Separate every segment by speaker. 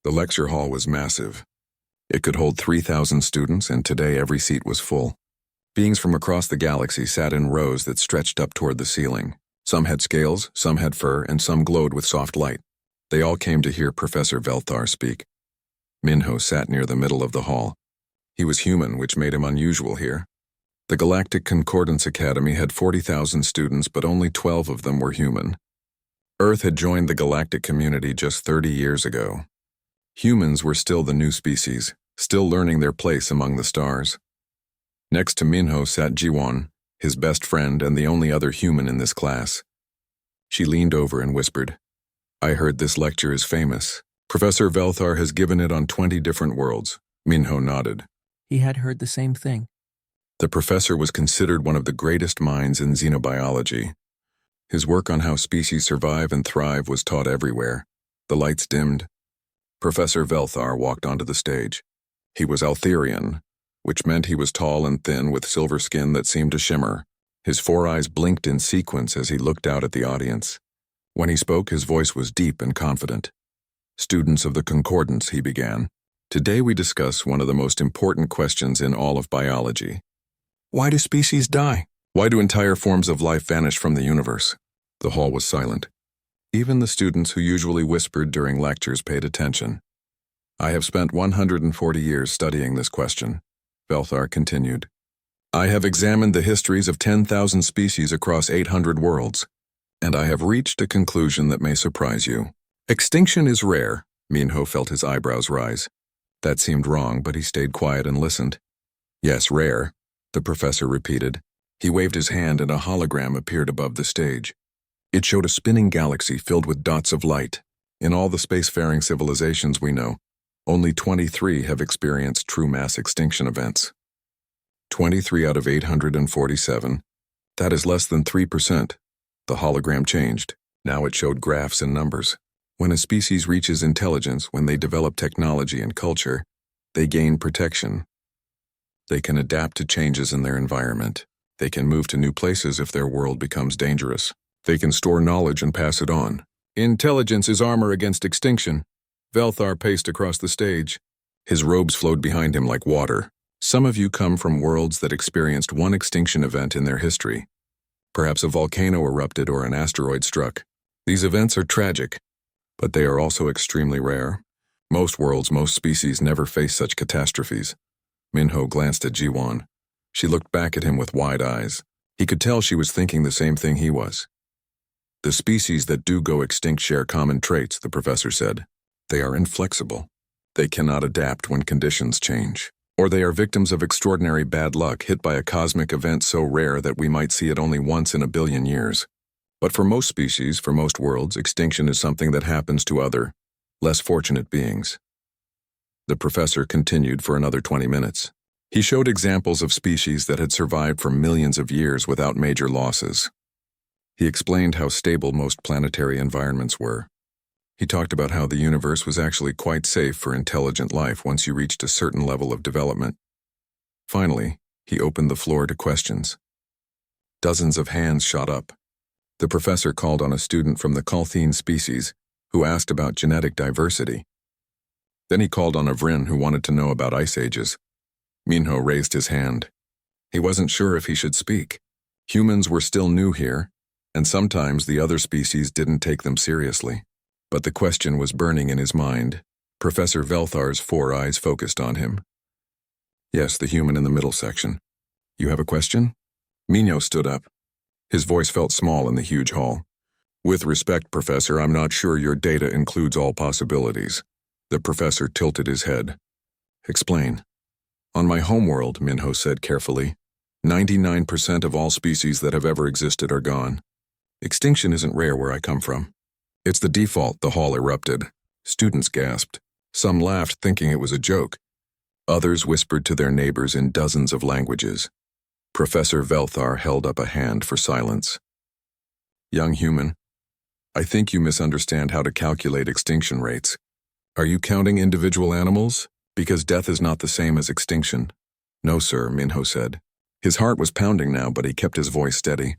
Speaker 1: The lecture hall was massive. It could hold 3,000 students, and today every seat was full. Beings from across the galaxy sat in rows that stretched up toward the ceiling. Some had scales, some had fur, and some glowed with soft light. They all came to hear Professor Velthar speak. Minho sat near the middle of the hall. He was human, which made him unusual here. The Galactic Concordance Academy had 40,000 students, but only 12 of them were human. Earth had joined the galactic community just 30 years ago. Humans were still the new species, still learning their place among the stars. Next to Minho sat Jiwon, his best friend and the only other human in this class. She leaned over and whispered, "I heard this lecture is famous. Professor Velthar has given it on 20 different worlds." Minho nodded.
Speaker 2: He had heard the same thing.
Speaker 1: The professor was considered one of the greatest minds in xenobiology. His work on how species survive and thrive was taught everywhere. The lights dimmed. Professor Velthar walked onto the stage. He was Altherian, which meant he was tall and thin with silver skin that seemed to shimmer. His 4 eyes blinked in sequence as he looked out at the audience. When he spoke, his voice was deep and confident. "Students of the Concordance," he began, "today we discuss one of the most important questions in all of biology. Why do species die? Why do entire forms of life vanish from the universe?" The hall was silent. Even the students who usually whispered during lectures paid attention. "I have spent 140 years studying this question," Velthar continued. "I have examined the histories of 10,000 species across 800 worlds, and I have reached a conclusion that may surprise you. Extinction is rare." Minho felt his eyebrows rise. That seemed wrong, but he stayed quiet and listened. "Yes, rare," the professor repeated. He waved his hand and a hologram appeared above the stage. It showed a spinning galaxy filled with dots of light. In all the spacefaring civilizations we know, only 23 have experienced true mass extinction events. 23 out of 847. That is less than 3%. The hologram changed. Now it showed graphs and numbers. When a species reaches intelligence, when they develop technology and culture, they gain protection. They can adapt to changes in their environment. They can move to new places if their world becomes dangerous. They can store knowledge and pass it on. Intelligence is armor against extinction. Velthar paced across the stage. His robes flowed behind him like water. Some of you come from worlds that experienced one extinction event in their history. Perhaps a volcano erupted or an asteroid struck. These events are tragic, but they are also extremely rare. Most worlds, most species never face such catastrophes. Minho glanced at Jiwon. She looked back at him with wide eyes. He could tell she was thinking the same thing he was. "The species that do go extinct share common traits," the professor said. "They are inflexible. They cannot adapt when conditions change. Or they are victims of extraordinary bad luck, hit by a cosmic event so rare that we might see it only once in a billion years. But for most species, for most worlds, extinction is something that happens to other, less fortunate beings." The professor continued for another 20 minutes. He showed examples of species that had survived for millions of years without major losses. He explained how stable most planetary environments were. He talked about how the universe was actually quite safe for intelligent life once you reached a certain level of development. Finally, he opened the floor to questions. Dozens of hands shot up. The professor called on a student from the Calthene species who asked about genetic diversity. Then he called on a Vrin who wanted to know about ice ages. Minho raised his hand. He wasn't sure if he should speak. Humans were still new here, and sometimes the other species didn't take them seriously. But the question was burning in his mind. Professor Velthar's 4 eyes focused on him. "Yes, the human in the middle section. You have a question?" Minho stood up. His voice felt small in the huge hall. "With respect, Professor, I'm not sure your data includes all possibilities." The professor tilted his head. "Explain." "On my homeworld," Minho said carefully, 99% of all species that have ever existed are gone. Extinction isn't rare where I come from. It's the default." The hall erupted. Students gasped. Some laughed, thinking it was a joke. Others whispered to their neighbors in dozens of languages. Professor Velthar held up a hand for silence. "Young human, I think you misunderstand how to calculate extinction rates. Are you counting individual animals? Because death is not the same as extinction." "No, sir," Minho said. His heart was pounding now, but he kept his voice steady.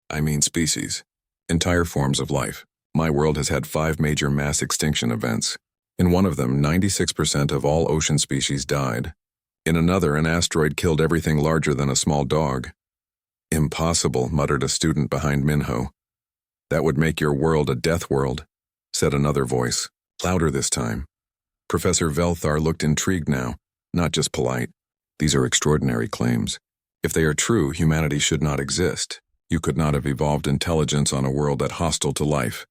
Speaker 1: "I mean species. Entire forms of life. My world has had 5 major mass extinction events. In one of them, 96% of all ocean species died. In another, an asteroid killed everything larger than a small dog. Impossible, muttered a student behind Minho. That would make your world a death world, said another voice, louder this time. Professor Velthar looked intrigued now, not just polite. These are extraordinary claims. If they are true, humanity should not exist. You could not have evolved intelligence on a world that hostile to life.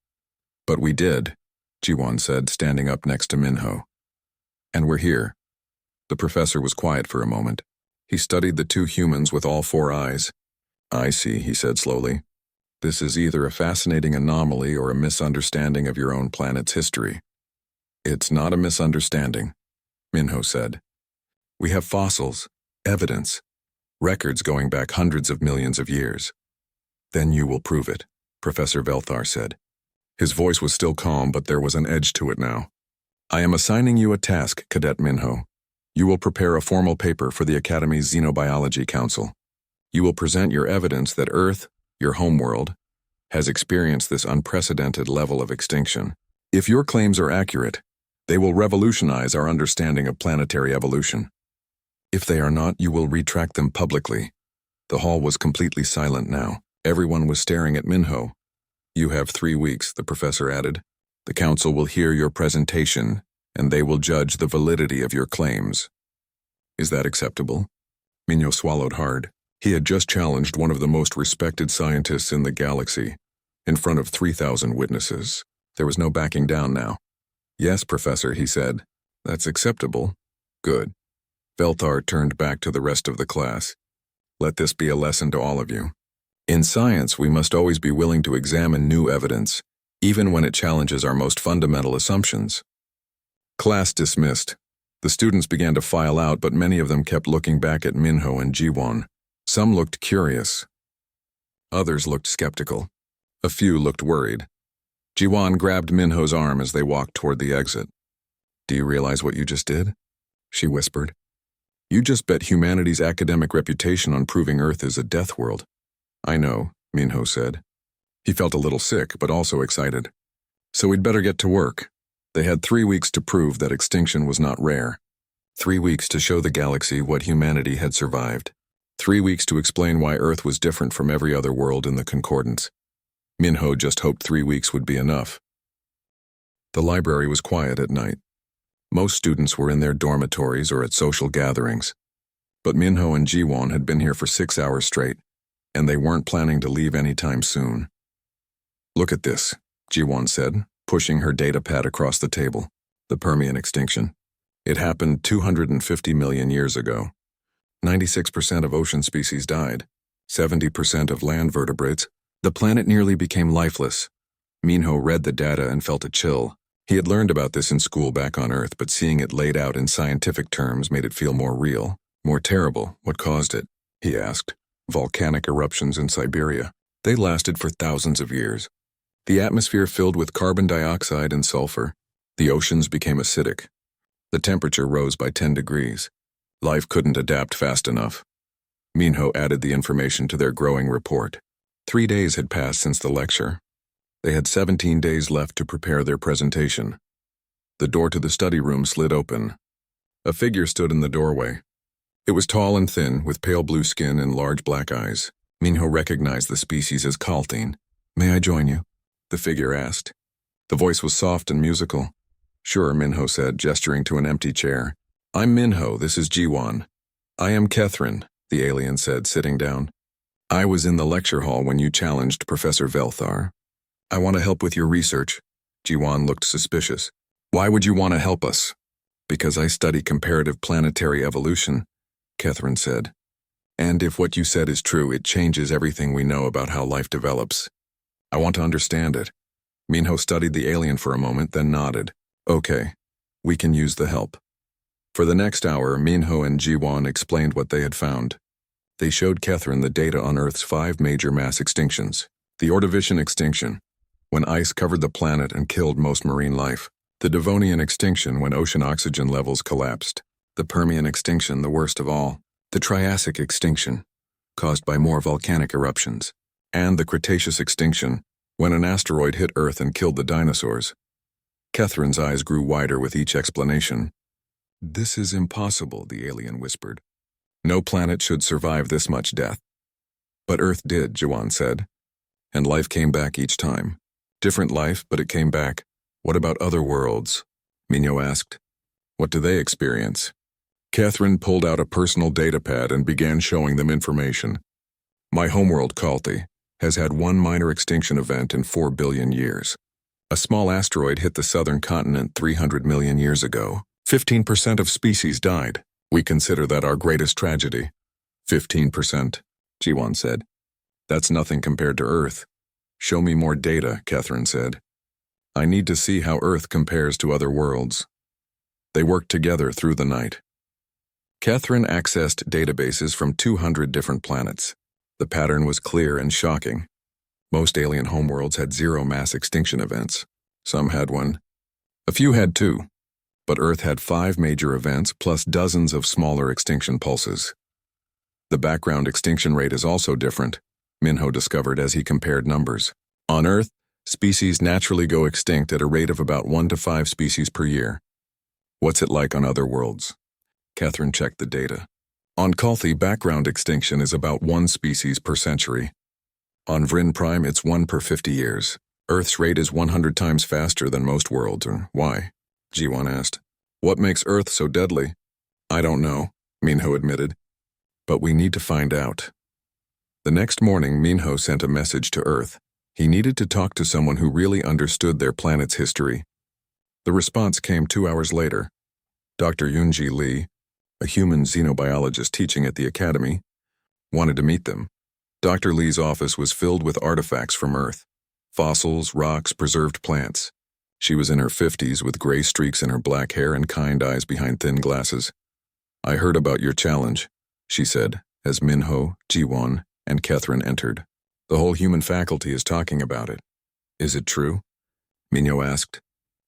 Speaker 1: But we did, Jiwon said, standing up next to Minho. And we're here. The professor was quiet for a moment. He studied the two humans with all four eyes. I see, he said slowly. This is either a fascinating anomaly or a misunderstanding of your own planet's history. It's not a misunderstanding, Minho said. We have fossils, evidence, records going back hundreds of millions of years. Then you will prove it, Professor Velthar said. His voice was still calm, but there was an edge to it now. I am assigning you a task, Cadet Minho. You will prepare a formal paper for the Academy's Xenobiology Council. You will present your evidence that Earth, your homeworld, has experienced this unprecedented level of extinction. If your claims are accurate, they will revolutionize our understanding of planetary evolution. If they are not, you will retract them publicly. The hall was completely silent now. Everyone was staring at Minho. You have 3 weeks, the professor added. The council will hear your presentation, and they will judge the validity of your claims. Is that acceptable? Minho swallowed hard. He had just challenged one of the most respected scientists in the galaxy, in front of 3,000 witnesses. There was no backing down now. Yes, Professor, he said. That's acceptable. Good. Velthar turned back to the rest of the class. Let this be a lesson to all of you. In science, we must always be willing to examine new evidence, even when it challenges our most fundamental assumptions. Class dismissed. The students began to file out, but many of them kept looking back at Minho and Jiwon. Some looked curious. Others looked skeptical. A few looked worried. Jiwon grabbed Minho's arm as they walked toward the exit. Do you realize what you just did? She whispered. You just bet humanity's academic reputation on proving Earth is a death world. I know, Minho said. He felt a little sick, but also excited. So we'd better get to work. They had 3 weeks to prove that extinction was not rare. 3 weeks to show the galaxy what humanity had survived. 3 weeks to explain why Earth was different from every other world in the concordance. Minho just hoped 3 weeks would be enough. The library was quiet at night. Most students were in their dormitories or at social gatherings. But Minho and Jiwon had been here for 6 hours straight, and they weren't planning to leave anytime soon. Look at this, Jiwon said, pushing her data pad across the table. The Permian extinction. It happened 250 million years ago. 96% of ocean species died. 70% of land vertebrates. The planet nearly became lifeless. Minho read the data and felt a chill. He had learned about this in school back on Earth, but seeing it laid out in scientific terms made it feel more real, more terrible. What caused it? He asked. Volcanic eruptions in Siberia. They lasted for thousands of years. The atmosphere filled with carbon dioxide and sulfur. The oceans became acidic. The temperature rose by 10 degrees. Life couldn't adapt fast enough. Minho added the information to their growing report. 3 days had passed since the lecture. They had 17 days left to prepare their presentation. The door to the study room slid open. A figure stood in the doorway. It was tall and thin, with pale blue skin and large black eyes. Minho recognized the species as Kalthine. May I join you? The figure asked. The voice was soft and musical. Sure, Minho said, gesturing to an empty chair. I'm Minho, this is Jiwon. I am Catherine, the alien said, sitting down. I was in the lecture hall when you challenged Professor Velthar. I want to help with your research. Jiwon looked suspicious. Why would you want to help us? Because I study comparative planetary evolution, Catherine said. And if what you said is true, it changes everything we know about how life develops. I want to understand it. Minho studied the alien for a moment, then nodded. Okay, we can use the help. For the next hour, Minho and Jiwon explained what they had found. They showed Catherine the data on Earth's 5 major mass extinctions. The Ordovician extinction, when ice covered the planet and killed most marine life. The Devonian extinction, when ocean oxygen levels collapsed. The Permian extinction, the worst of all. The Triassic extinction, caused by more volcanic eruptions. And the Cretaceous extinction, when an asteroid hit Earth and killed the dinosaurs. Catherine's eyes grew wider with each explanation. This is impossible, the alien whispered. No planet should survive this much death. But Earth did, Jawan said. And life came back each time. Different life, but it came back. What about other worlds? Minho asked. What do they experience? Catherine pulled out a personal datapad and began showing them information. My homeworld, Kalti, has had one minor extinction event in 4 billion years. A small asteroid hit the southern continent 300 million years ago. 15% of species died. We consider that our greatest tragedy. 15%, Jiwan said. That's nothing compared to Earth. Show me more data, Catherine said. I need to see how Earth compares to other worlds. They worked together through the night. Catherine accessed databases from 200 different planets. The pattern was clear and shocking. Most alien homeworlds had 0 mass extinction events. Some had one. A few had 2. But Earth had 5 major events plus dozens of smaller extinction pulses. The background extinction rate is also different, Minho discovered as he compared numbers. On Earth, species naturally go extinct at a rate of about 1 to 5 species per year. What's it like on other worlds? Catherine checked the data. On Kalthi, background extinction is about 1 species per century. On Vrin Prime, it's 1 per 50 years. Earth's rate is 100 times faster than most worlds. Why? Jiwan asked. What makes Earth so deadly? I don't know, Minho admitted. But we need to find out. The next morning, Minho sent a message to Earth. He needed to talk to someone who really understood their planet's history. The response came 2 hours later. Dr. Yunji Lee, a human xenobiologist teaching at the academy, wanted to meet them. Dr. Lee's office was filled with artifacts from Earth. Fossils, rocks, preserved plants. She was in her 50s with gray streaks in her black hair and kind eyes behind thin glasses. I heard about your challenge, she said, as Minho, Jiwon, and Catherine entered. The whole human faculty is talking about it. Is it true? Minho asked.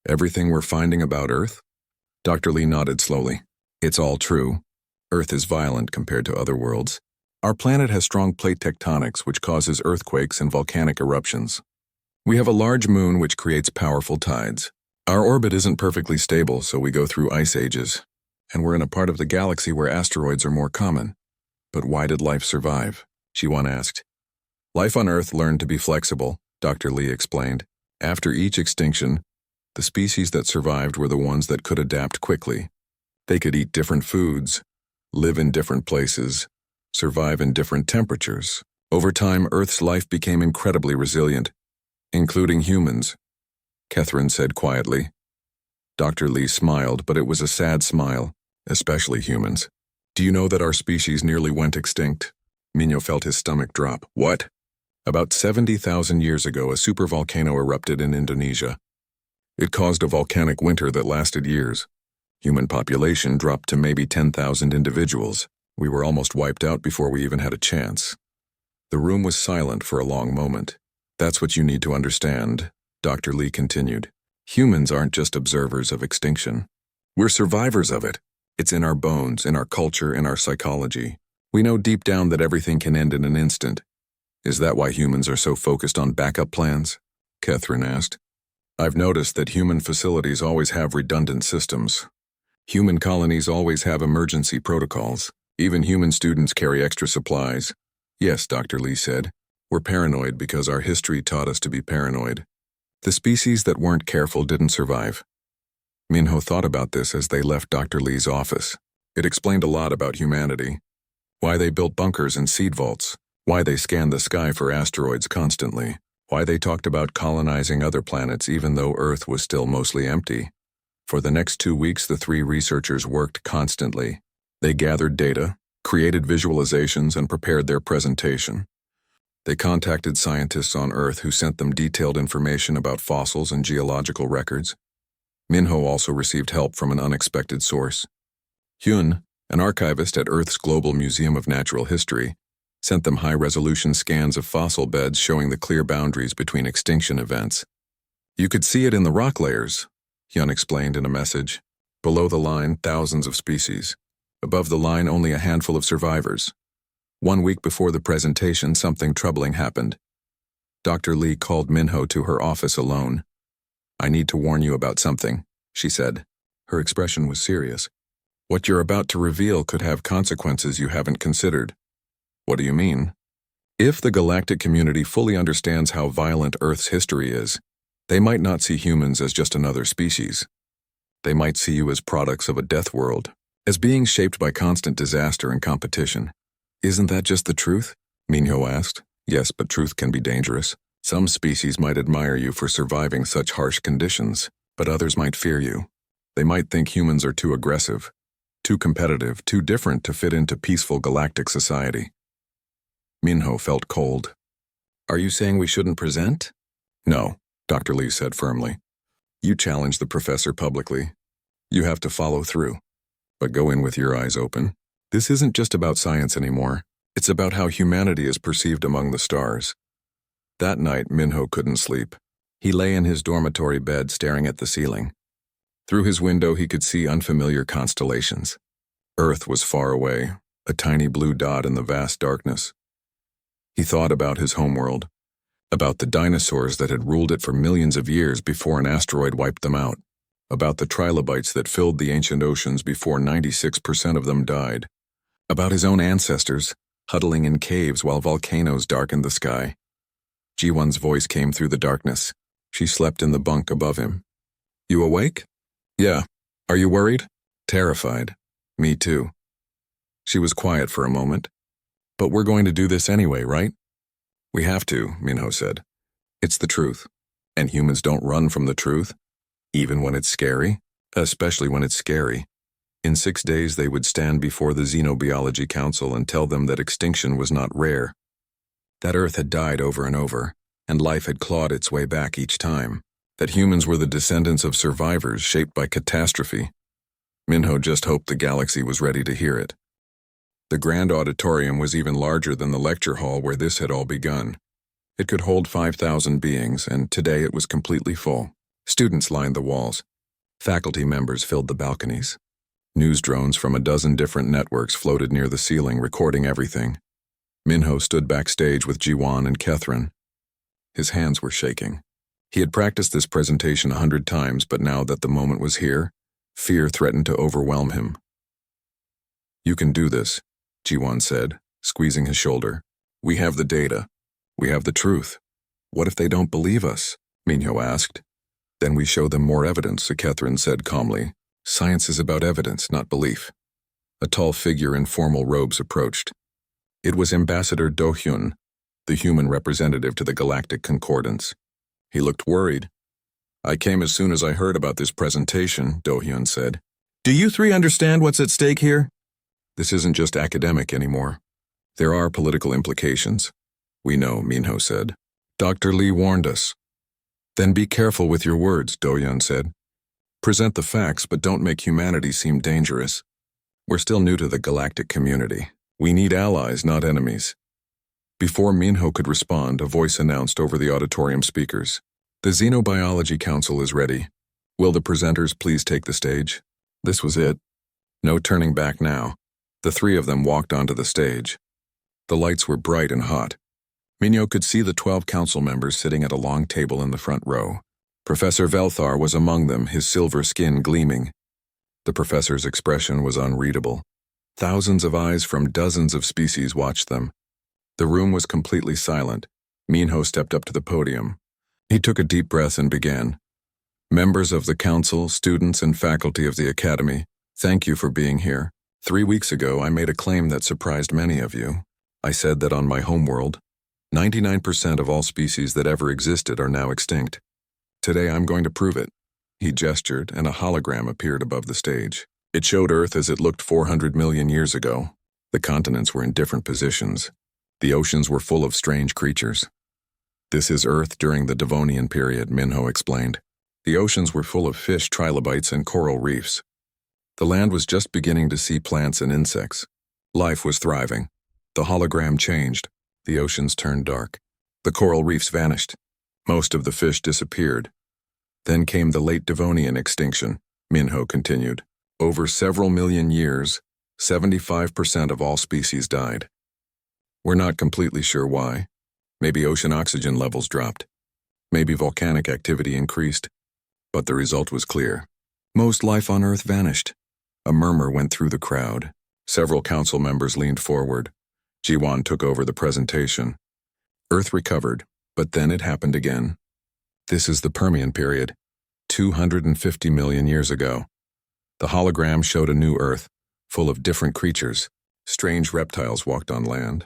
Speaker 1: Everything we're finding about Earth? Dr. Lee nodded slowly. It's all true. Earth is violent compared to other worlds. Our planet has strong plate tectonics, which causes earthquakes and volcanic eruptions. We have a large moon which creates powerful tides. Our orbit isn't perfectly stable, so we go through ice ages. And we're in a part of the galaxy where asteroids are more common. But why did life survive? Jiwan asked. Life on Earth learned to be flexible, Dr. Lee explained. After each extinction, the species that survived were the ones that could adapt quickly. They could eat different foods, live in different places, survive in different temperatures. Over time, Earth's life became incredibly resilient, including humans, Catherine said quietly. Dr. Lee smiled, but it was a sad smile, especially humans. Do you know that our species nearly went extinct? Minho felt his stomach drop. What? About 70,000 years ago, a supervolcano erupted in Indonesia. It caused a volcanic winter that lasted years. Human population dropped to maybe 10,000 individuals. We were almost wiped out before we even had a chance. The room was silent for a long moment. That's what you need to understand, Dr. Lee continued. Humans aren't just observers of extinction. We're survivors of it. It's in our bones, in our culture, in our psychology. We know deep down that everything can end in an instant. Is that why humans are so focused on backup plans? Catherine asked. I've noticed that human facilities always have redundant systems. Human colonies always have emergency protocols. Even human students carry extra supplies. Yes, Dr. Lee said. We're paranoid because our history taught us to be paranoid. The species that weren't careful didn't survive. Minho thought about this as they left Dr. Lee's office. It explained a lot about humanity. Why they built bunkers and seed vaults. Why they scanned the sky for asteroids constantly. Why they talked about colonizing other planets even though Earth was still mostly empty. For the next 2 weeks, the 3 researchers worked constantly. They gathered data, created visualizations, and prepared their presentation. They contacted scientists on Earth who sent them detailed information about fossils and geological records. Minho also received help from an unexpected source. Hyun, an archivist at Earth's Global Museum of Natural History, sent them high-resolution scans of fossil beds showing the clear boundaries between extinction events. You could see it in the rock layers, Hyun explained in a message. Below the line, thousands of species. Above the line, only a handful of survivors. 1 week before the presentation, something troubling happened. Dr. Lee called Minho to her office alone. I need to warn you about something, she said. Her expression was serious. What you're about to reveal could have consequences you haven't considered. What do you mean? If the galactic community fully understands how violent Earth's history is, they might not see humans as just another species. They might see you as products of a death world, as beings shaped by constant disaster and competition. Isn't that just the truth? Minho asked. Yes, but truth can be dangerous. Some species might admire you for surviving such harsh conditions, but others might fear you. They might think humans are too aggressive, too competitive, too different to fit into peaceful galactic society. Minho felt cold. Are you saying we shouldn't present? No, Dr. Lee said firmly. You challenged the professor publicly. You have to follow through. But go in with your eyes open. This isn't just about science anymore. It's about how humanity is perceived among the stars. That night, Minho couldn't sleep. He lay in his dormitory bed staring at the ceiling. Through his window, he could see unfamiliar constellations. Earth was far away, a tiny blue dot in the vast darkness. He thought about his homeworld, about the dinosaurs that had ruled it for millions of years before an asteroid wiped them out, about the trilobites that filled the ancient oceans before 96% of them died, about his own ancestors, huddling in caves while volcanoes darkened the sky. Ji-won's voice came through the darkness. She slept in the bunk above him. You awake? Yeah. Are you worried? Terrified. Me too. She was quiet for a moment. But we're going to do this anyway, right? We have to, Minho said. It's the truth. And humans don't run from the truth, even when it's scary, especially when it's scary. In 6 days, they would stand before the Xenobiology Council and tell them that extinction was not rare, that Earth had died over and over, and life had clawed its way back each time, that humans were the descendants of survivors shaped by catastrophe. Minho just hoped the galaxy was ready to hear it. The grand auditorium was even larger than the lecture hall where this had all begun. It could hold 5,000 beings, and today it was completely full. Students lined the walls. Faculty members filled the balconies. News drones from a dozen different networks floated near the ceiling, recording everything. Minho stood backstage with Ji-won and Catherine. His hands were shaking. He had practiced this presentation 100 times, but now that the moment was here, fear threatened to overwhelm him. You can do this, Ji-won said, squeezing his shoulder. We have the data. We have the truth. What if they don't believe us? Minho asked. Then we show them more evidence, Catherine said calmly. Science is about evidence, not belief. A tall figure in formal robes approached. It was Ambassador Do-hyun, the human representative to the Galactic Concordance. He looked worried. I came as soon as I heard about this presentation, Do-hyun said. Do you three understand what's at stake here? This isn't just academic anymore. There are political implications. We know, Minho said. Dr. Lee warned us. Then be careful with your words, Do-hyun said. Present the facts, but don't make humanity seem dangerous. We're still new to the galactic community. We need allies, not enemies. Before Minho could respond, a voice announced over the auditorium speakers. The Xenobiology Council is ready. Will the presenters please take the stage? This was it. No turning back now. The three of them walked onto the stage. The lights were bright and hot. Minho could see the 12 council members sitting at a long table in the front row. Professor Velthar was among them, his silver skin gleaming. The professor's expression was unreadable. Thousands of eyes from dozens of species watched them. The room was completely silent. Minho stepped up to the podium. He took a deep breath and began. Members of the council, students, and faculty of the academy, thank you for being here. 3 weeks ago, I made a claim that surprised many of you. I said that on my homeworld, 99% of all species that ever existed are now extinct. Today I'm going to prove it. He gestured, and a hologram appeared above the stage. It showed Earth as it looked 400 million years ago. The continents were in different positions. The oceans were full of strange creatures. This is Earth during the Devonian period, Minho explained. The oceans were full of fish, trilobites, and coral reefs. The land was just beginning to see plants and insects. Life was thriving. The hologram changed. The oceans turned dark. The coral reefs vanished. Most of the fish disappeared. Then came the late Devonian extinction, Minho continued. Over several million years, 75% of all species died. We're not completely sure why. Maybe ocean oxygen levels dropped. Maybe volcanic activity increased. But the result was clear. Most life on Earth vanished. A murmur went through the crowd. Several council members leaned forward. Jiwan took over the presentation. Earth recovered, but then it happened again. This is the Permian period, 250 million years ago. The hologram showed a new Earth, full of different creatures. Strange reptiles walked on land.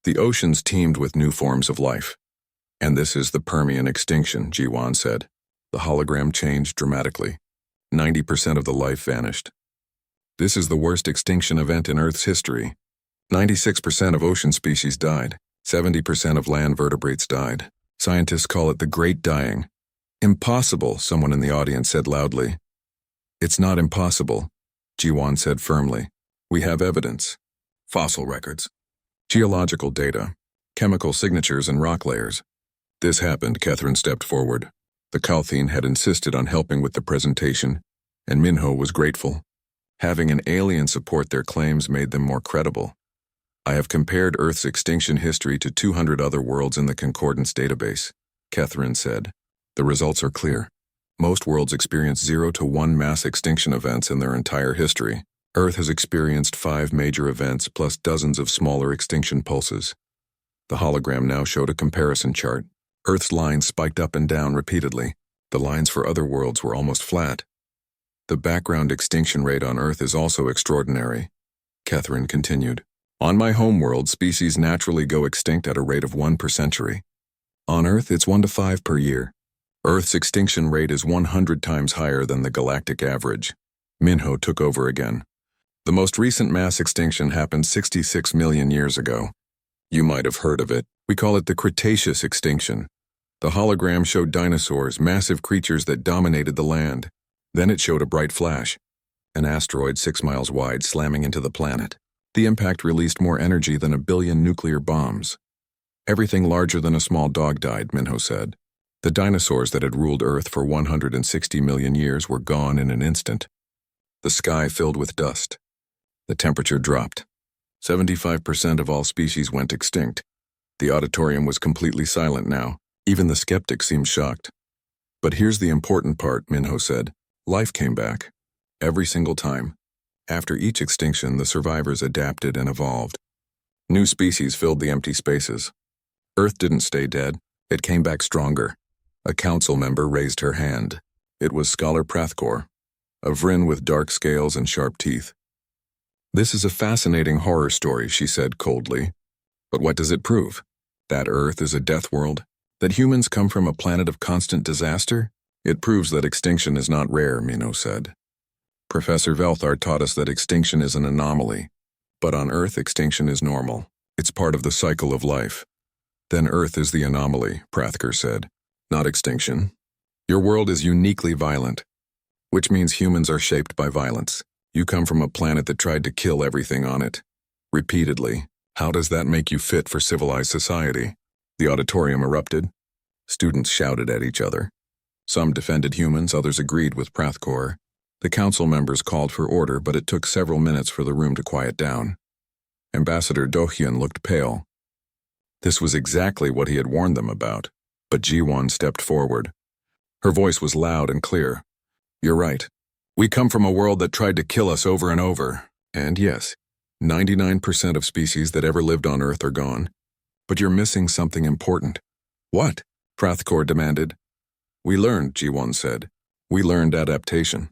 Speaker 1: The oceans teemed with new forms of life. And this is the Permian extinction, Jiwan said. The hologram changed dramatically. 90% of the life vanished. This is the worst extinction event in Earth's history. 96% of ocean species died. 70% of land vertebrates died. Scientists call it the Great Dying. Impossible, someone in the audience said loudly. It's not impossible, Jiwan said firmly. We have evidence. Fossil records. Geological data. Chemical signatures and rock layers. This happened, Catherine stepped forward. The Kalthine had insisted on helping with the presentation, and Minho was grateful. Having an alien support their claims made them more credible. I have compared Earth's extinction history to 200 other worlds in the Concordance database, Catherine said. The results are clear. Most worlds experience 0 to 1 mass extinction events in their entire history. Earth has experienced 5 major events plus dozens of smaller extinction pulses. The hologram now showed a comparison chart. Earth's lines spiked up and down repeatedly. The lines for other worlds were almost flat. The background extinction rate on Earth is also extraordinary, Catherine continued. On my homeworld, species naturally go extinct at a rate of 1 per century. On Earth, it's 1 to 5 per year. Earth's extinction rate is 100 times higher than the galactic average. Minho took over again. The most recent mass extinction happened 66 million years ago. You might have heard of it. We call it the Cretaceous extinction. The hologram showed dinosaurs, massive creatures that dominated the land. Then it showed a bright flash. An asteroid 6 miles wide slamming into the planet. The impact released more energy than 1 billion nuclear bombs. Everything larger than a small dog died, Minho said. The dinosaurs that had ruled Earth for 160 million years were gone in an instant. The sky filled with dust. The temperature dropped. 75% of all species went extinct. The auditorium was completely silent now. Even the skeptics seemed shocked. But here's the important part, Minho said. Life came back. Every single time. After each extinction, the survivors adapted and evolved. New species filled the empty spaces. Earth didn't stay dead. It came back stronger. A council member raised her hand. It was Scholar Prathkor, a Vryn with dark scales and sharp teeth. This is a fascinating horror story, she said coldly. But what does it prove? That Earth is a death world? That humans come from a planet of constant disaster? It proves that extinction is not rare, Minho said. Professor Velthar taught us that extinction is an anomaly. But on Earth, extinction is normal. It's part of the cycle of life. Then Earth is the anomaly, Prathkor said. Not extinction. Your world is uniquely violent, which means humans are shaped by violence. You come from a planet that tried to kill everything on it. Repeatedly. How does that make you fit for civilized society? The auditorium erupted. Students shouted at each other. Some defended humans, others agreed with Prathkor. The council members called for order, but it took several minutes for the room to quiet down. Ambassador Dohyun looked pale. This was exactly what he had warned them about. But Jiwan stepped forward. Her voice was loud and clear. You're right. We come from a world that tried to kill us over and over. And yes, 99% of species that ever lived on Earth are gone. But you're missing something important. What? Prathkor demanded. We learned, Jiwan said. We learned adaptation.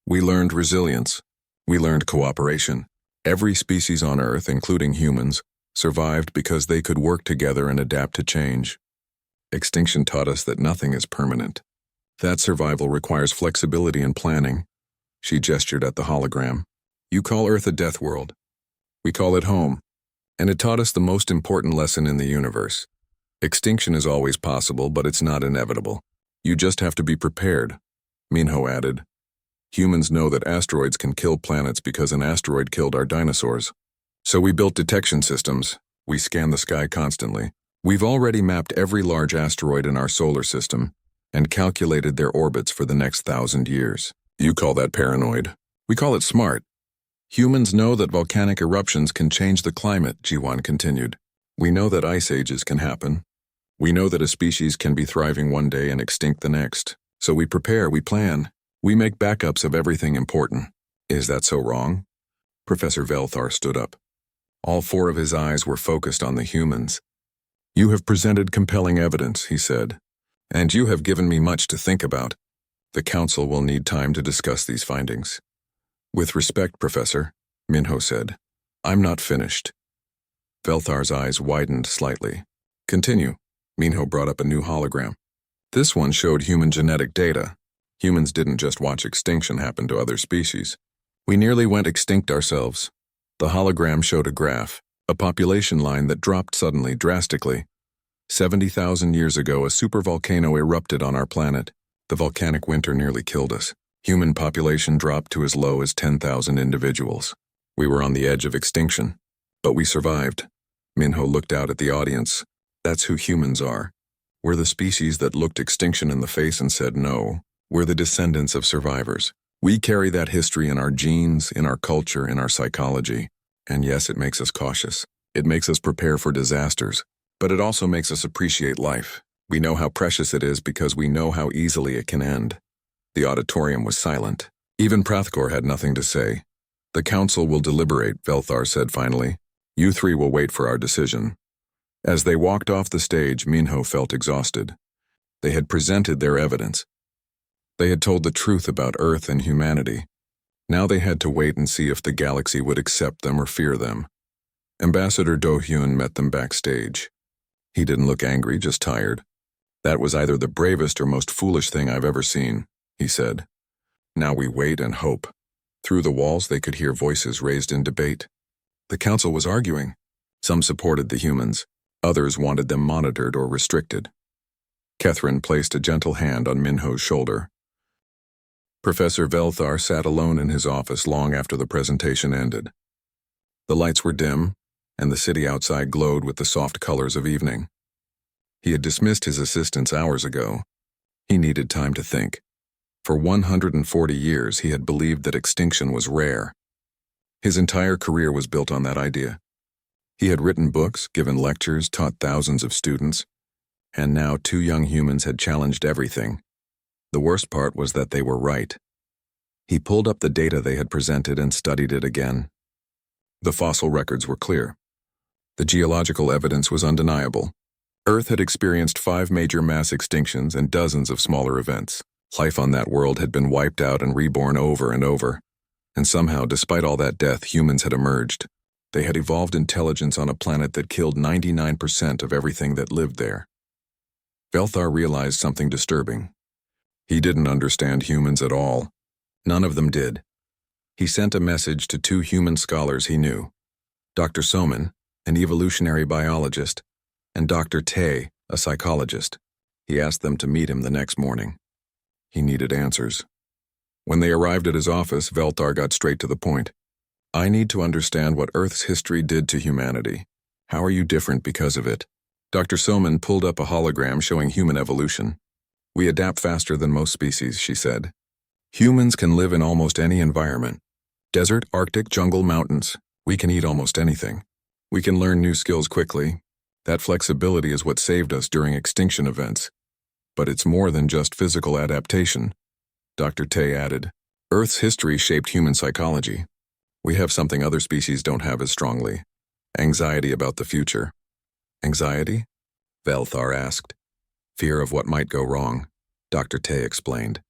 Speaker 1: We learned resilience. We learned cooperation. Every species on Earth, including humans, survived because they could work together and adapt to change. Extinction taught us that nothing is permanent. That survival requires flexibility and planning. She gestured at the hologram. You call Earth a death world. We call it home. And it taught us the most important lesson in the universe. Extinction is always possible, but it's not inevitable. You just have to be prepared, Minho added. Humans know that asteroids can kill planets because an asteroid killed our dinosaurs. So we built detection systems. We scan the sky constantly. We've already mapped every large asteroid in our solar system and calculated their orbits for the next 1,000 years. You call that paranoid. We call it smart. Humans know that volcanic eruptions can change the climate, Jiwan continued. We know that ice ages can happen. We know that a species can be thriving one day and extinct the next. So we prepare, we plan, we make backups of everything important. Is that so wrong? Professor Velthar stood up. All four of his eyes were focused on the humans. You have presented compelling evidence, he said, and you have given me much to think about. The council will need time to discuss these findings. With respect, Professor, Minho said, I'm not finished. Velthar's eyes widened slightly. Continue. Minho brought up a new hologram. This one showed human genetic data. Humans didn't just watch extinction happen to other species. We nearly went extinct ourselves. The hologram showed a graph, a population line that dropped suddenly, drastically. 70,000 years ago, a supervolcano erupted on our planet. The volcanic winter nearly killed us. Human population dropped to as low as 10,000 individuals. We were on the edge of extinction. But we survived. Minho looked out at the audience. That's who humans are. We're the species that looked extinction in the face and said no. We're the descendants of survivors. We carry that history in our genes, in our culture, in our psychology. And yes, it makes us cautious. It makes us prepare for disasters. But it also makes us appreciate life. We know how precious it is because we know how easily it can end. The auditorium was silent. Even Prathkor had nothing to say. The council will deliberate, Velthar said finally. You three will wait for our decision. As they walked off the stage, Minho felt exhausted. They had presented their evidence. They had told the truth about Earth and humanity. Now they had to wait and see if the galaxy would accept them or fear them. Ambassador Do-hyun met them backstage. He didn't look angry, just tired. That was either the bravest or most foolish thing I've ever seen, he said. Now we wait and hope. Through the walls they could hear voices raised in debate. The council was arguing. Some supported the humans. Others wanted them monitored or restricted. Catherine placed a gentle hand on Minho's shoulder. Professor Velthar sat alone in his office long after the presentation ended. The lights were dim, and the city outside glowed with the soft colors of evening. He had dismissed his assistants hours ago. He needed time to think. For 140 years, he had believed that extinction was rare. His entire career was built on that idea. He had written books, given lectures, taught thousands of students, and now 2 young humans had challenged everything. The worst part was that they were right. He pulled up the data they had presented and studied it again. The fossil records were clear. The geological evidence was undeniable. Earth had experienced 5 major mass extinctions and dozens of smaller events. Life on that world had been wiped out and reborn over and over. And somehow, despite all that death, humans had emerged. They had evolved intelligence on a planet that killed 99% of everything that lived there. Velthar realized something disturbing. He didn't understand humans at all. None of them did. He sent a message to 2 human scholars he knew, Dr. Soman, an evolutionary biologist, and Dr. Tay, a psychologist. He asked them to meet him the next morning. He needed answers. When they arrived at his office, Velthar got straight to the point. I need to understand what Earth's history did to humanity. How are you different because of it? Dr. Soman pulled up a hologram showing human evolution. We adapt faster than most species, she said. Humans can live in almost any environment. Desert, Arctic, jungle, mountains. We can eat almost anything. We can learn new skills quickly. That flexibility is what saved us during extinction events. But it's more than just physical adaptation. Dr. Tay added, Earth's history shaped human psychology. We have something other species don't have as strongly. Anxiety about the future. Anxiety? Velthar asked. Fear of what might go wrong, Dr. Tay explained.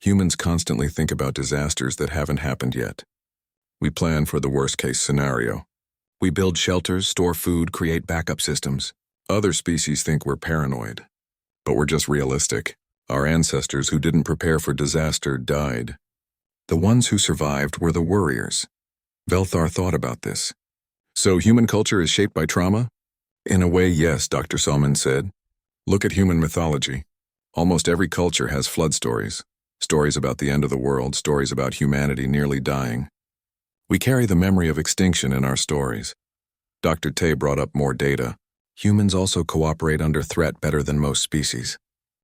Speaker 1: Humans constantly think about disasters that haven't happened yet. We plan for the worst-case scenario. We build shelters, store food, create backup systems. Other species think we're paranoid. But we're just realistic. Our ancestors who didn't prepare for disaster died. The ones who survived were the worriers. Velthar thought about this. So human culture is shaped by trauma? In a way, yes, Dr. Salman said. Look at human mythology. Almost every culture has flood stories. Stories about the end of the world, stories about humanity nearly dying. We carry the memory of extinction in our stories. Dr. Tay brought up more data. Humans also cooperate under threat better than most species.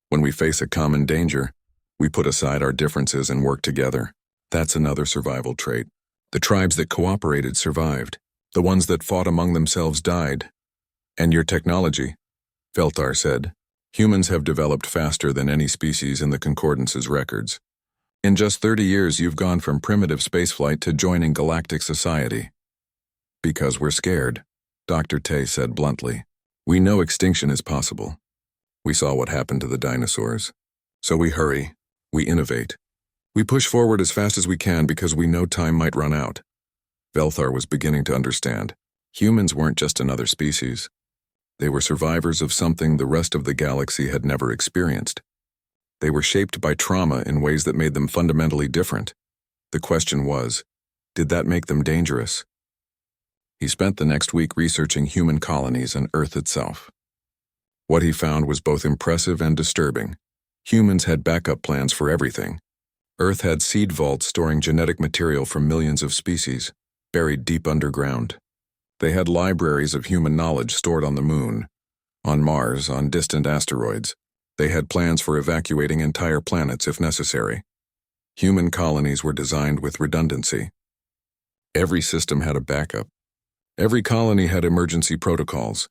Speaker 1: When we face a common danger, we put aside our differences and work together. That's another survival trait. The tribes that cooperated survived. The ones that fought among themselves died. And your technology, Velthar said. Humans have developed faster than any species in the Concordance's records. In just 30 years, you've gone from primitive spaceflight to joining galactic society. Because we're scared, Dr. Tay said bluntly. We know extinction is possible. We saw what happened to the dinosaurs. So we hurry, we innovate. We push forward as fast as we can because we know time might run out. Velthar was beginning to understand. Humans weren't just another species. They were survivors of something the rest of the galaxy had never experienced. They were shaped by trauma in ways that made them fundamentally different. The question was, did that make them dangerous? He spent the next week researching human colonies and Earth itself. What he found was both impressive and disturbing. Humans had backup plans for everything. Earth had seed vaults storing genetic material from millions of species, buried deep underground. They had libraries of human knowledge stored on the Moon, on Mars, on distant asteroids. They had plans for evacuating entire planets if necessary. Human colonies were designed with redundancy. Every system had a backup. Every colony had emergency protocols.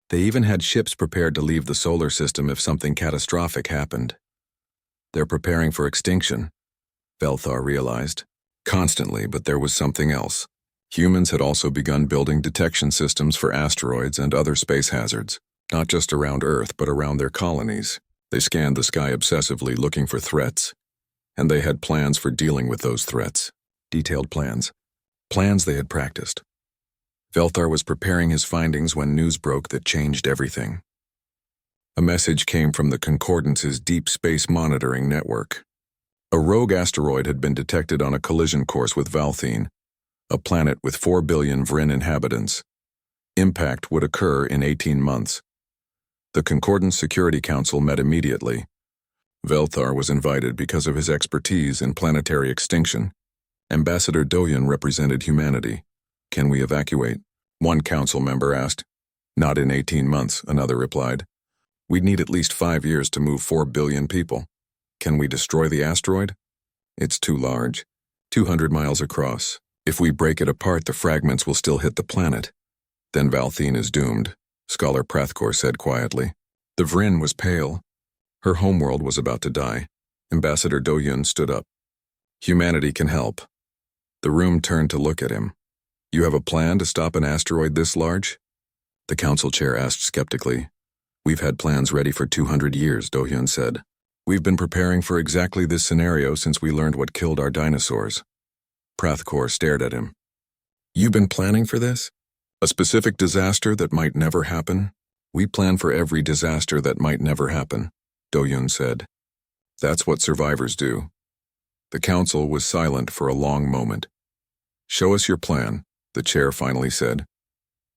Speaker 1: They even had ships prepared to leave the solar system if something catastrophic happened. They're preparing for extinction, Velthar realized. Constantly, but there was something else. Humans had also begun building detection systems for asteroids and other space hazards, not just around Earth, but around their colonies. They scanned the sky obsessively looking for threats, and they had plans for dealing with those threats. Detailed plans. Plans they had practiced. Velthar was preparing his findings when news broke that changed everything. A message came from the Concordance's deep space monitoring network. A rogue asteroid had been detected on a collision course with Valthene, a planet with 4 billion Vryn inhabitants. Impact would occur in 18 months. The Concordance Security Council met immediately. Velthar was invited because of his expertise in planetary extinction. Ambassador Doyen represented humanity. Can we evacuate? One council member asked. Not in 18 months, another replied. We'd need at least 5 years to move 4 billion people. Can we destroy the asteroid? It's too large, 200 miles across. If we break it apart, the fragments will still hit the planet. Then Valthene is doomed, Scholar Prathkor said quietly. The Vryn was pale. Her homeworld was about to die. Ambassador Doyen stood up. Humanity can help. The room turned to look at him. You have a plan to stop an asteroid this large? The council chair asked skeptically. We've had plans ready for 200 years, Doyen said. We've been preparing for exactly this scenario since we learned what killed our dinosaurs. Prathkor stared at him. You've been planning for this? A specific disaster that might never happen? We plan for every disaster that might never happen, Doyen said. That's what survivors do. The council was silent for a long moment. Show us your plan, the chair finally said.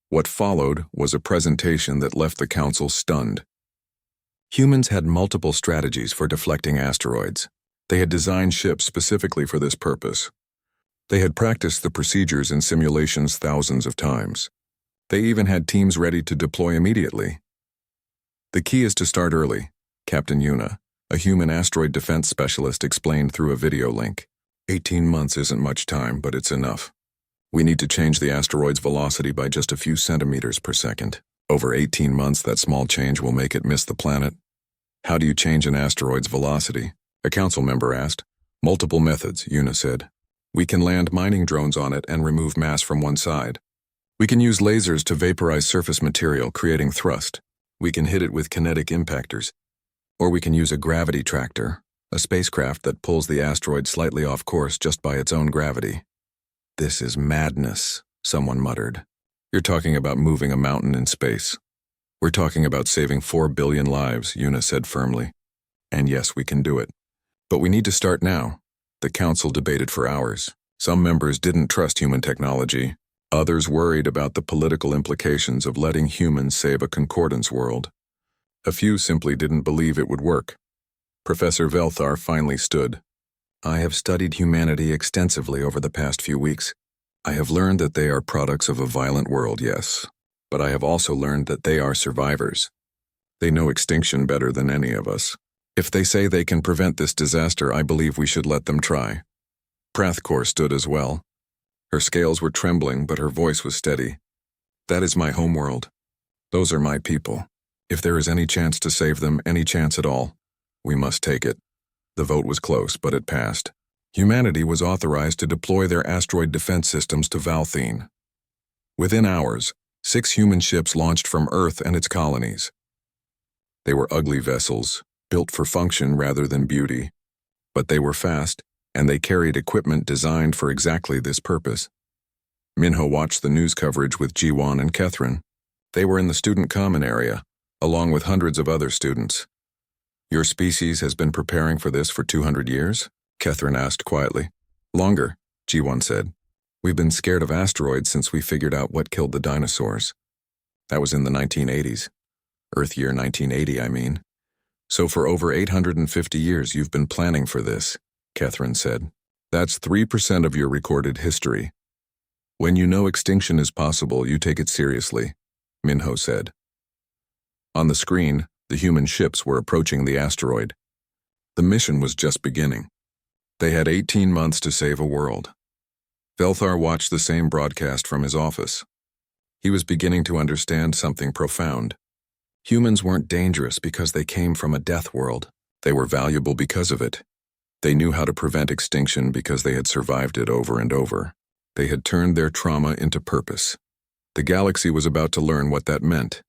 Speaker 1: What followed was a presentation that left the council stunned. Humans had multiple strategies for deflecting asteroids. They had designed ships specifically for this purpose. They had practiced the procedures in simulations thousands of times. They even had teams ready to deploy immediately. The key is to start early, Captain Yuna, a human asteroid defense specialist, explained through a video link. 18 months isn't much time, but it's enough. We need to change the asteroid's velocity by just a few centimeters per second. Over 18 months, that small change will make it miss the planet. How do you change an asteroid's velocity? A council member asked. Multiple methods, Yuna said. We can land mining drones on it and remove mass from one side. We can use lasers to vaporize surface material, creating thrust. We can hit it with kinetic impactors. Or we can use a gravity tractor, a spacecraft that pulls the asteroid slightly off course just by its own gravity. This is madness, someone muttered. You're talking about moving a mountain in space. We're talking about saving 4 billion lives, Yuna said firmly. And yes, we can do it. But we need to start now. The council debated for hours. Some members didn't trust human technology. Others worried about the political implications of letting humans save a concordance world. A few simply didn't believe it would work. Professor Velthar finally stood. I have studied humanity extensively over the past few weeks. I have learned that they are products of a violent world, yes. But I have also learned that they are survivors. They know extinction better than any of us. If they say they can prevent this disaster, I believe we should let them try. Prathkor stood as well. Her scales were trembling, but her voice was steady. That is my homeworld. Those are my people. If there is any chance to save them, any chance at all, we must take it. The vote was close, but it passed. Humanity was authorized to deploy their asteroid defense systems to Valthene. Within hours, 6 human ships launched from Earth and its colonies. They were ugly vessels, built for function rather than beauty. But they were fast, and they carried equipment designed for exactly this purpose. Minho watched the news coverage with Jiwon and Catherine. They were in the student common area, along with hundreds of other students. Your species has been preparing for this for 200 years? Catherine asked quietly. Longer, Jiwon said. We've been scared of asteroids since we figured out what killed the dinosaurs. That was in the 1980s. Earth year 1980, I mean. So for over 850 years you've been planning for this, Catherine said. That's 3% of your recorded history. When you know extinction is possible, you take it seriously, Minho said. On the screen, the human ships were approaching the asteroid. The mission was just beginning. They had 18 months to save a world. Velthar watched the same broadcast from his office. He was beginning to understand something profound. Humans weren't dangerous because they came from a death world. They were valuable because of it. They knew how to prevent extinction because they had survived it over and over. They had turned their trauma into purpose. The galaxy was about to learn what that meant,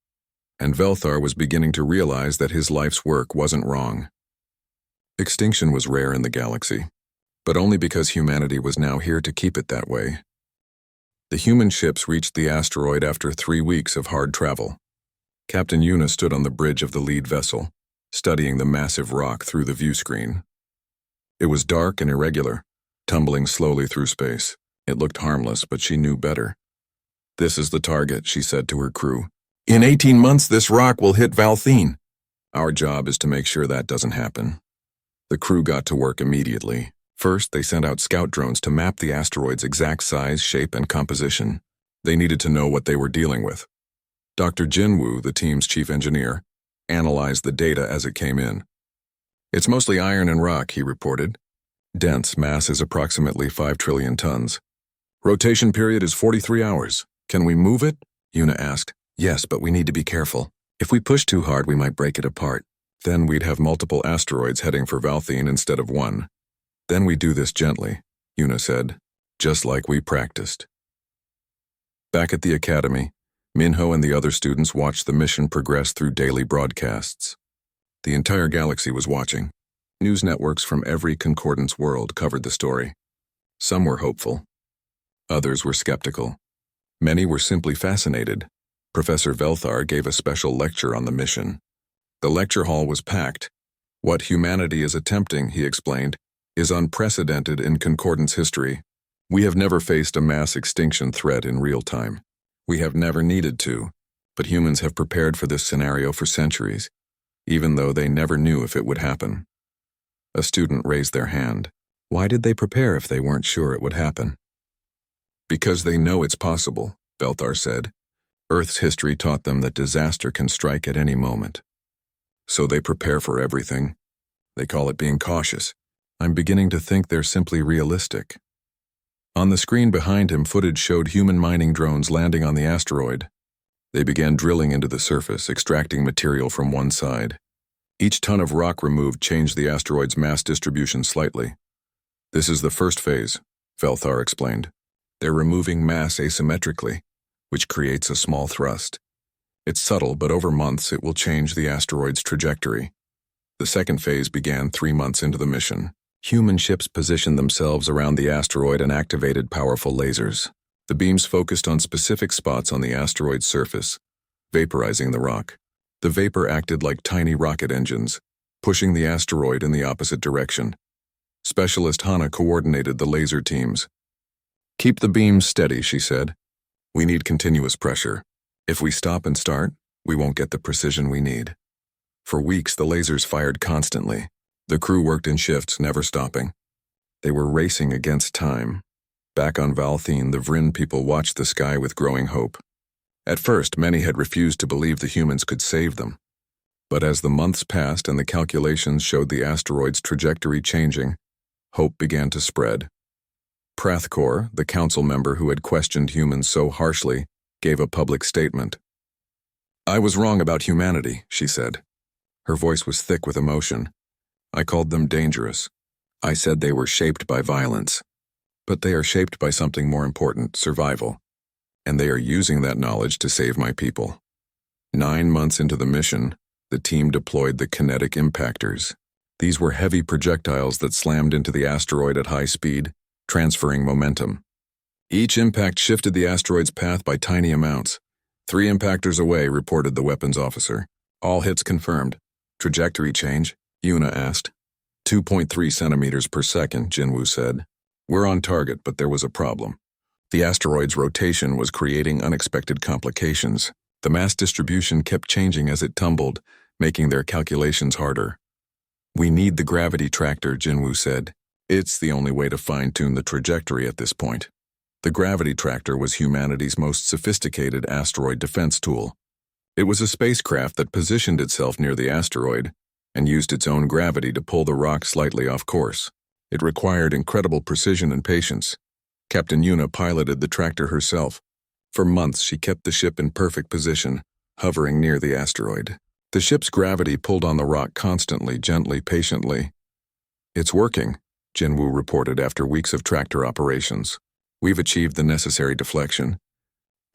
Speaker 1: and Velthar was beginning to realize that his life's work wasn't wrong. Extinction was rare in the galaxy, but only because humanity was now here to keep it that way. The human ships reached the asteroid after 3 weeks of hard travel. Captain Yuna stood on the bridge of the lead vessel, studying the massive rock through the view screen. It was dark and irregular, tumbling slowly through space. It looked harmless, but she knew better. This is the target, she said to her crew. In 18 months, this rock will hit Valthene. Our job is to make sure that doesn't happen. The crew got to work immediately. First, they sent out scout drones to map the asteroid's exact size, shape, and composition. They needed to know what they were dealing with. Dr. Jinwoo, the team's chief engineer, analyzed the data as it came in. It's mostly iron and rock, he reported. Dense mass is approximately 5 trillion tons. Rotation period is 43 hours. Can we move it? Yuna asked. Yes, but we need to be careful. If we push too hard, we might break it apart. Then we'd have multiple asteroids heading for Valthene instead of one. Then we do this gently, Yuna said, just like we practiced. Back at the academy, Minho and the other students watched the mission progress through daily broadcasts. The entire galaxy was watching. News networks from every concordance world covered the story. Some were hopeful. Others were skeptical. Many were simply fascinated. Professor Velthar gave a special lecture on the mission. The lecture hall was packed. What humanity is attempting, he explained, is unprecedented in concordance history. We have never faced a mass extinction threat in real time. We have never needed to, but humans have prepared for this scenario for centuries, even though they never knew if it would happen. A student raised their hand. Why did they prepare if they weren't sure it would happen? Because they know it's possible, Velthar said. Earth's history taught them that disaster can strike at any moment. So they prepare for everything. They call it being cautious. I'm beginning to think they're simply realistic. On the screen behind him, footage showed human mining drones landing on the asteroid. They began drilling into the surface, extracting material from one side. Each ton of rock removed changed the asteroid's mass distribution slightly. This is the first phase, Velthar explained. They're removing mass asymmetrically, which creates a small thrust. It's subtle, but over months it will change the asteroid's trajectory. The second phase began 3 months into the mission. Human ships positioned themselves around the asteroid and activated powerful lasers. The beams focused on specific spots on the asteroid's surface, vaporizing the rock. The vapor acted like tiny rocket engines, pushing the asteroid in the opposite direction. Specialist Hana coordinated the laser teams. Keep the beams steady, she said. We need continuous pressure. If we stop and start, we won't get the precision we need. For weeks, the lasers fired constantly. The crew worked in shifts, never stopping. They were racing against time. Back on Valthene, the Vryn people watched the sky with growing hope. At first, many had refused to believe the humans could save them. But as the months passed and the calculations showed the asteroid's trajectory changing, hope began to spread. Prathkor, the council member who had questioned humans so harshly, gave a public statement. I was wrong about humanity, she said. Her voice was thick with emotion. I called them dangerous. I said they were shaped by violence. But they are shaped by something more important, survival. And they are using that knowledge to save my people. 9 months into the mission, the team deployed the kinetic impactors. These were heavy projectiles that slammed into the asteroid at high speed, transferring momentum. Each impact shifted the asteroid's path by tiny amounts. 3 impactors away, reported the weapons officer. All hits confirmed. Trajectory change? Yuna asked. 2.3 centimeters per second, Jinwoo said. We're on target, but there was a problem. The asteroid's rotation was creating unexpected complications. The mass distribution kept changing as it tumbled, making their calculations harder. We need the gravity tractor, Jinwoo said. It's the only way to fine-tune the trajectory at this point. The gravity tractor was humanity's most sophisticated asteroid defense tool. It was a spacecraft that positioned itself near the asteroid and used its own gravity to pull the rock slightly off course. It required incredible precision and patience. Captain Yuna piloted the tractor herself. For months, she kept the ship in perfect position, hovering near the asteroid. The ship's gravity pulled on the rock constantly, gently, patiently. It's working, Jinwoo reported after weeks of tractor operations. We've achieved the necessary deflection.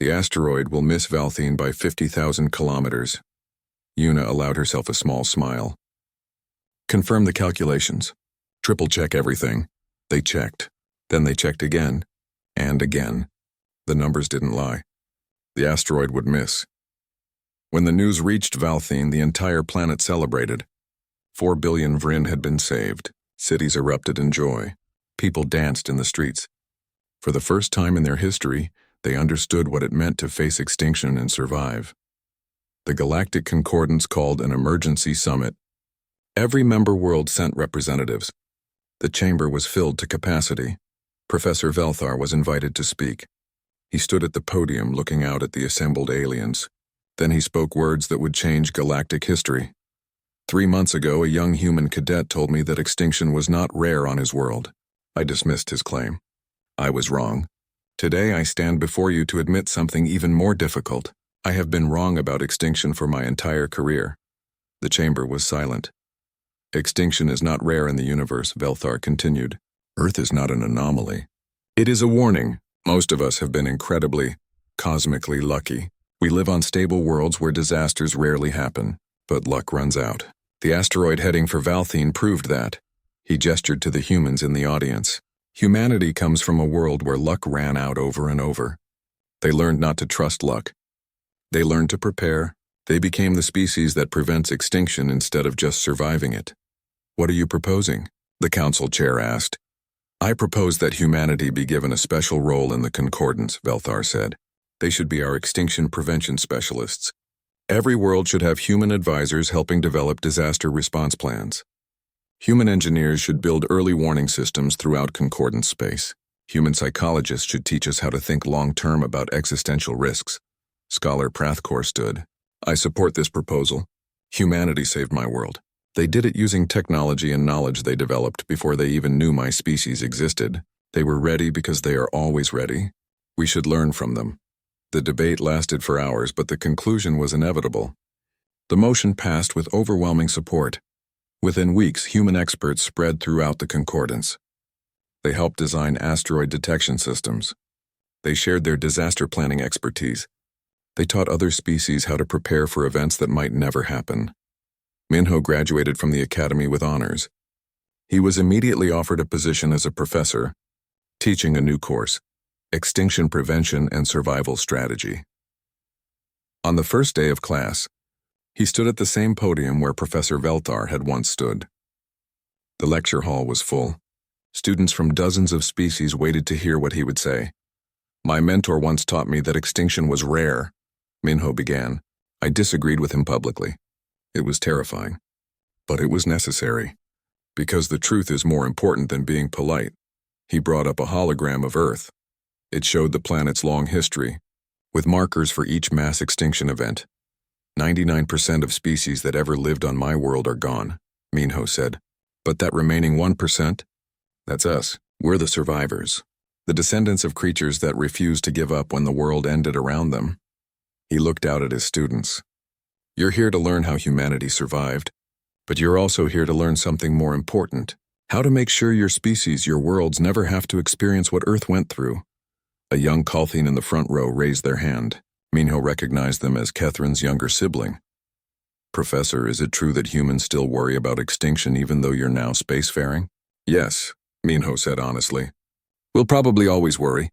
Speaker 1: The asteroid will miss Valthene by 50,000 kilometers. Yuna allowed herself a small smile. Confirm the calculations. Triple-check everything. They checked. Then they checked again. And again. The numbers didn't lie. The asteroid would miss. When the news reached Valthene, the entire planet celebrated. 4 billion Vryn had been saved. Cities erupted in joy. People danced in the streets. For the first time in their history, they understood what it meant to face extinction and survive. The Galactic Concordance called an emergency summit. Every member world sent representatives. The chamber was filled to capacity. Professor Velthar was invited to speak. He stood at the podium looking out at the assembled aliens. Then he spoke words that would change galactic history. 3 months ago, a young human cadet told me that extinction was not rare on his world. I dismissed his claim. I was wrong. Today I stand before you to admit something even more difficult. I have been wrong about extinction for my entire career. The chamber was silent. Extinction is not rare in the universe, Velthar continued. Earth is not an anomaly. It is a warning. Most of us have been incredibly, cosmically lucky. We live on stable worlds where disasters rarely happen, but luck runs out. The asteroid heading for Valthene proved that. He gestured to the humans in the audience. Humanity comes from a world where luck ran out over and over. They learned not to trust luck. They learned to prepare. They became the species that prevents extinction instead of just surviving it. What are you proposing? The council chair asked. I propose that humanity be given a special role in the Concordance, Velthar said. They should be our extinction prevention specialists. Every world should have human advisors helping develop disaster response plans. Human engineers should build early warning systems throughout Concordance space. Human psychologists should teach us how to think long-term about existential risks. Scholar Prathkor stood. I support this proposal. Humanity saved my world. They did it using technology and knowledge they developed before they even knew my species existed. They were ready because they are always ready. We should learn from them. The debate lasted for hours, but the conclusion was inevitable. The motion passed with overwhelming support. Within weeks, human experts spread throughout the Concordance. They helped design asteroid detection systems. They shared their disaster planning expertise. They taught other species how to prepare for events that might never happen. Minho graduated from the academy with honors. He was immediately offered a position as a professor, teaching a new course, Extinction Prevention and Survival Strategy. On the first day of class, he stood at the same podium where Professor Velthar had once stood. The lecture hall was full. Students from dozens of species waited to hear what he would say. My mentor once taught me that extinction was rare, Minho began. I disagreed with him publicly. It was terrifying. But it was necessary. Because the truth is more important than being polite. He brought up a hologram of Earth. It showed the planet's long history, with markers for each mass extinction event. 99% of species that ever lived on my world are gone, Minho said. But that remaining 1%? That's us. We're the survivors. The descendants of creatures that refused to give up when the world ended around them. He looked out at his students. You're here to learn how humanity survived, but you're also here to learn something more important. How to make sure your species, your worlds, never have to experience what Earth went through. A young Colthine in the front row raised their hand. Minho recognized them as Catherine's younger sibling. Professor, is it true that humans still worry about extinction even though you're now spacefaring? Yes, Minho said honestly. We'll probably always worry.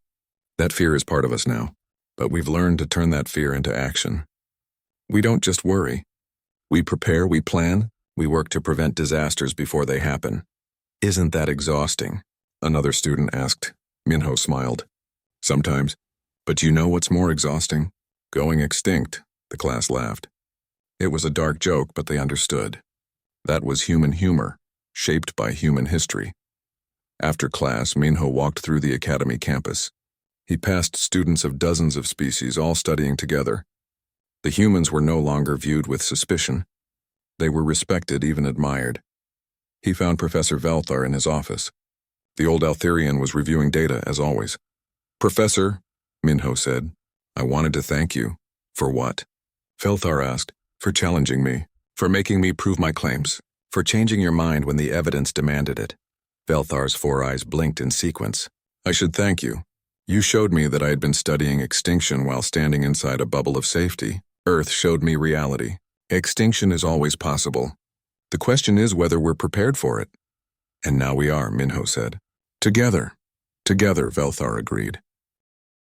Speaker 1: That fear is part of us now. But we've learned to turn that fear into action. We don't just worry. We prepare, we plan, we work to prevent disasters before they happen. Isn't that exhausting? Another student asked. Minho smiled. Sometimes. But you know what's more exhausting? Going extinct, the class laughed. It was a dark joke, but they understood. That was human humor, shaped by human history. After class, Minho walked through the academy campus. He passed students of dozens of species, all studying together. The humans were no longer viewed with suspicion. They were respected, even admired. He found Professor Velthar in his office. The old Altherian was reviewing data, as always. Professor, Minho said, I wanted to thank you. For what? Velthar asked. For challenging me. For making me prove my claims. For changing your mind when the evidence demanded it. Velthar's 4 eyes blinked in sequence. I should thank you. You showed me that I had been studying extinction while standing inside a bubble of safety. Earth showed me reality. Extinction is always possible. The question is whether we're prepared for it. And now we are, Minho said. Together. Together, Velthar agreed.